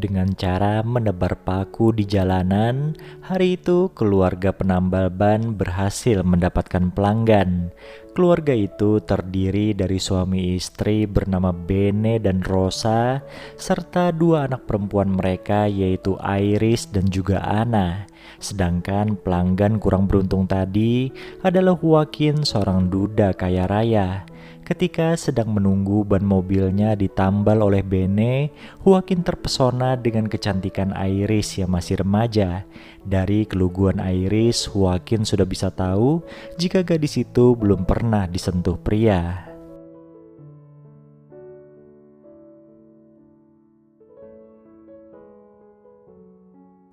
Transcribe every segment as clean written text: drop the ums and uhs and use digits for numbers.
Dengan cara menebar paku di jalanan, hari itu keluarga penambal ban berhasil mendapatkan pelanggan. Keluarga itu terdiri dari suami istri bernama Bene dan Rosa, serta dua anak perempuan mereka yaitu Iris dan juga Anna. Sedangkan pelanggan kurang beruntung tadi adalah Joaquin, seorang duda kaya raya. Ketika sedang menunggu ban mobilnya ditambal oleh Bene, Joaquin terpesona dengan kecantikan Iris yang masih remaja. Dari keluguan Iris, Joaquin sudah bisa tahu jika gadis itu belum pernah disentuh pria.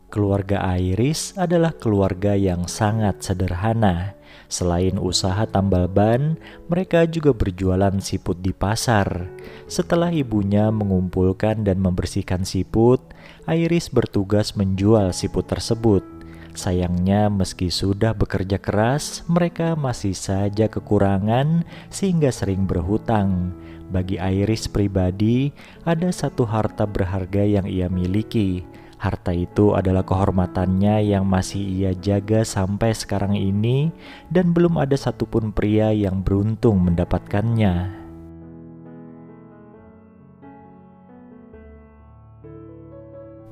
Keluarga Iris adalah keluarga yang sangat sederhana. Selain usaha tambal ban, mereka juga berjualan siput di pasar. Setelah ibunya mengumpulkan dan membersihkan siput, Iris bertugas menjual siput tersebut. Sayangnya meski sudah bekerja keras, mereka masih saja kekurangan sehingga sering berhutang. Bagi Iris pribadi, ada satu harta berharga yang ia miliki. Harta itu adalah kehormatannya yang masih ia jaga sampai sekarang ini, dan belum ada satupun pria yang beruntung mendapatkannya.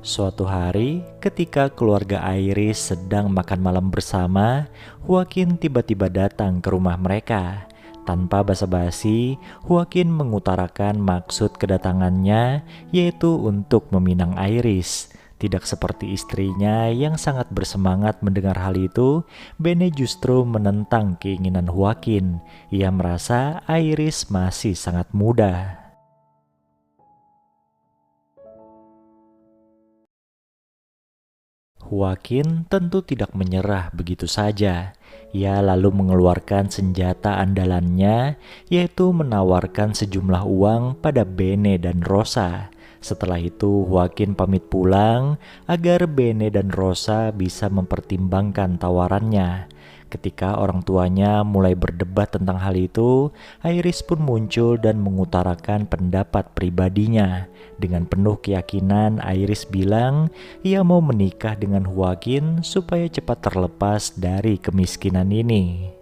Suatu hari, ketika keluarga Iris sedang makan malam bersama, Joaquin tiba-tiba datang ke rumah mereka. Tanpa basa-basi, Joaquin mengutarakan maksud kedatangannya, yaitu untuk meminang Iris. Tidak seperti istrinya yang sangat bersemangat mendengar hal itu, Bene justru menentang keinginan Joaquin. Ia merasa Iris masih sangat muda. Joaquin tentu tidak menyerah begitu saja. Ia lalu mengeluarkan senjata andalannya, yaitu menawarkan sejumlah uang pada Bene dan Rosa. Setelah itu Joaquin pamit pulang agar Bene dan Rosa bisa mempertimbangkan tawarannya. Ketika orang tuanya mulai berdebat tentang hal itu, Iris pun muncul dan mengutarakan pendapat pribadinya. Dengan penuh keyakinan, Iris bilang ia mau menikah dengan Joaquin supaya cepat terlepas dari kemiskinan ini.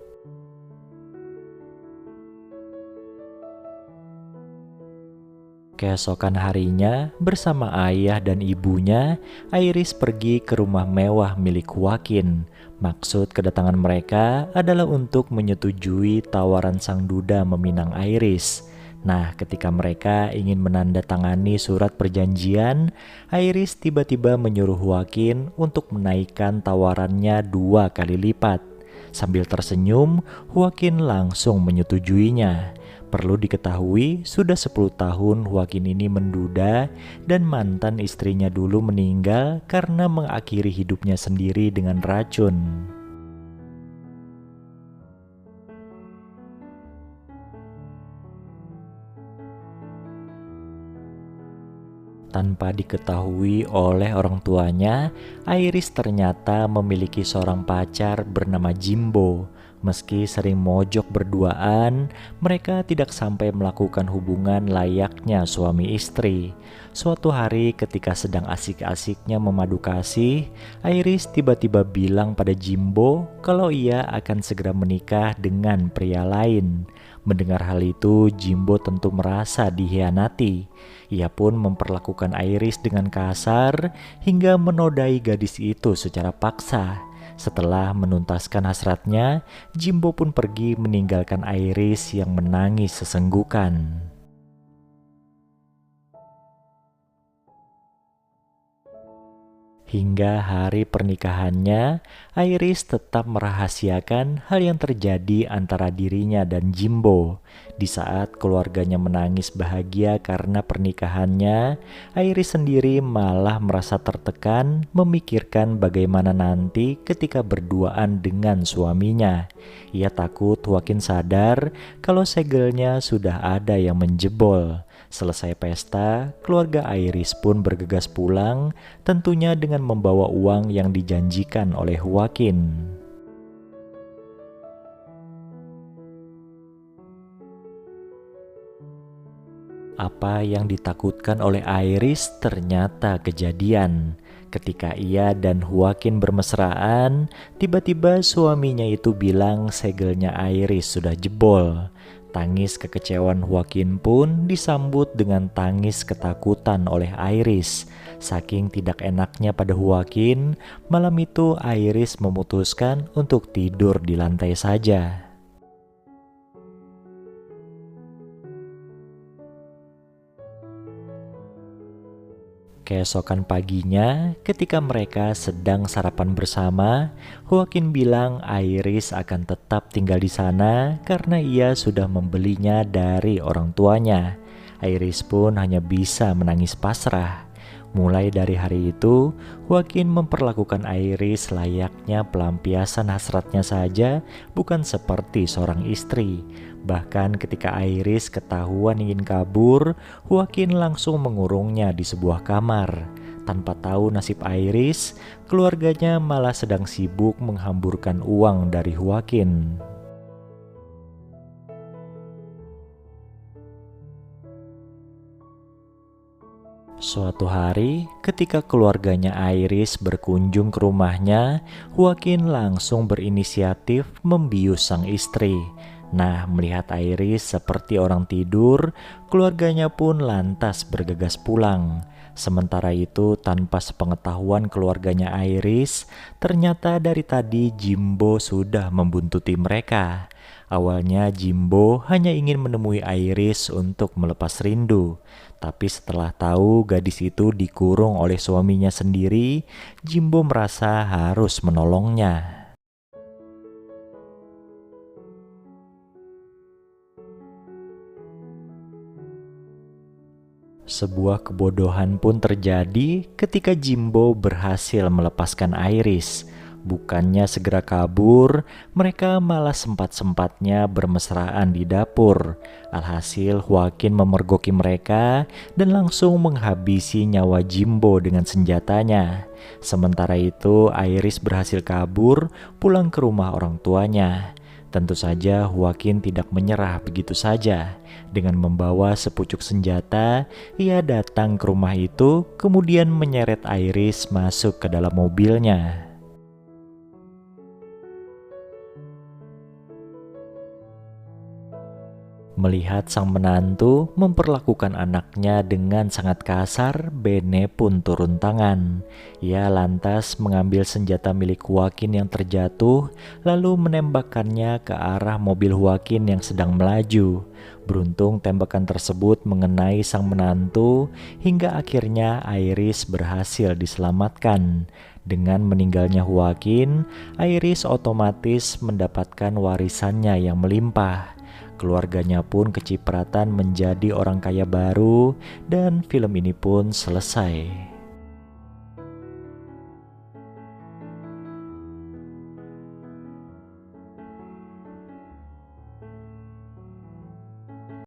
Keesokan harinya, bersama ayah dan ibunya, Iris pergi ke rumah mewah milik Joaquin. Maksud kedatangan mereka adalah untuk menyetujui tawaran sang duda meminang Iris. Nah, ketika mereka ingin menandatangani surat perjanjian, Iris tiba-tiba menyuruh Joaquin untuk menaikkan tawarannya 2 kali lipat. Sambil tersenyum, Joaquin langsung menyetujuinya. Perlu diketahui, sudah 10 tahun Joaquin ini menduda dan mantan istrinya dulu meninggal karena mengakhiri hidupnya sendiri dengan racun. Tanpa diketahui oleh orang tuanya, Iris ternyata memiliki seorang pacar bernama Jimbo. Meski sering mojok berduaan, mereka tidak sampai melakukan hubungan layaknya suami istri. Suatu hari ketika sedang asik-asiknya memadu kasih, Iris tiba-tiba bilang pada Jimbo kalau ia akan segera menikah dengan pria lain. Mendengar hal itu, Jimbo tentu merasa dihianati. Ia pun memperlakukan Iris dengan kasar hingga menodai gadis itu secara paksa. Setelah menuntaskan hasratnya, Jimbo pun pergi meninggalkan Iris yang menangis sesenggukan. Hingga hari pernikahannya, Iris tetap merahasiakan hal yang terjadi antara dirinya dan Jimbo. Di saat keluarganya menangis bahagia karena pernikahannya, Iris sendiri malah merasa tertekan memikirkan bagaimana nanti ketika berduaan dengan suaminya. Ia takut Joaquin sadar kalau segelnya sudah ada yang menjebol. Selesai pesta, keluarga Iris pun bergegas pulang, tentunya dengan membawa uang yang dijanjikan oleh Joaquin. Apa yang ditakutkan oleh Iris ternyata kejadian. Ketika ia dan Joaquin bermesraan, tiba-tiba suaminya itu bilang segelnya Iris sudah jebol. Tangis kekecewaan Joaquin pun disambut dengan tangis ketakutan oleh Iris. Saking tidak enaknya pada Joaquin, malam itu Iris memutuskan untuk tidur di lantai saja. Keesokan paginya, ketika mereka sedang sarapan bersama, Joaquin bilang Iris akan tetap tinggal di sana karena ia sudah membelinya dari orang tuanya. Iris pun hanya bisa menangis pasrah. Mulai dari hari itu, Joaquin memperlakukan Iris layaknya pelampiasan hasratnya saja, bukan seperti seorang istri. Bahkan ketika Iris ketahuan ingin kabur, Joaquin langsung mengurungnya di sebuah kamar. Tanpa tahu nasib Iris, keluarganya malah sedang sibuk menghamburkan uang dari Joaquin. Suatu hari, ketika keluarganya Iris berkunjung ke rumahnya, Joaquin langsung berinisiatif membius sang istri. Nah, melihat Iris seperti orang tidur, keluarganya pun lantas bergegas pulang. Sementara itu, tanpa sepengetahuan keluarganya Iris, ternyata dari tadi Jimbo sudah membuntuti mereka. Awalnya Jimbo hanya ingin menemui Iris untuk melepas rindu. Tapi setelah tahu gadis itu dikurung oleh suaminya sendiri, Jimbo merasa harus menolongnya. Sebuah kebodohan pun terjadi ketika Jimbo berhasil melepaskan Iris. Bukannya segera kabur, mereka malah sempat-sempatnya bermesraan di dapur. Alhasil Joaquin memergoki mereka dan langsung menghabisi nyawa Jimbo dengan senjatanya. Sementara itu Iris berhasil kabur pulang ke rumah orang tuanya. Tentu saja Joaquin tidak menyerah begitu saja. Dengan membawa sepucuk senjata, ia datang ke rumah itu kemudian menyeret Iris masuk ke dalam mobilnya. Melihat sang menantu memperlakukan anaknya dengan sangat kasar, Bene pun turun tangan. Ia lantas mengambil senjata milik Joaquin yang terjatuh, lalu menembakkannya ke arah mobil Joaquin yang sedang melaju. Beruntung tembakan tersebut mengenai sang menantu, hingga akhirnya Iris berhasil diselamatkan. Dengan meninggalnya Joaquin, Iris otomatis mendapatkan warisannya yang melimpah. Keluarganya pun kecipratan menjadi orang kaya baru dan film ini pun selesai.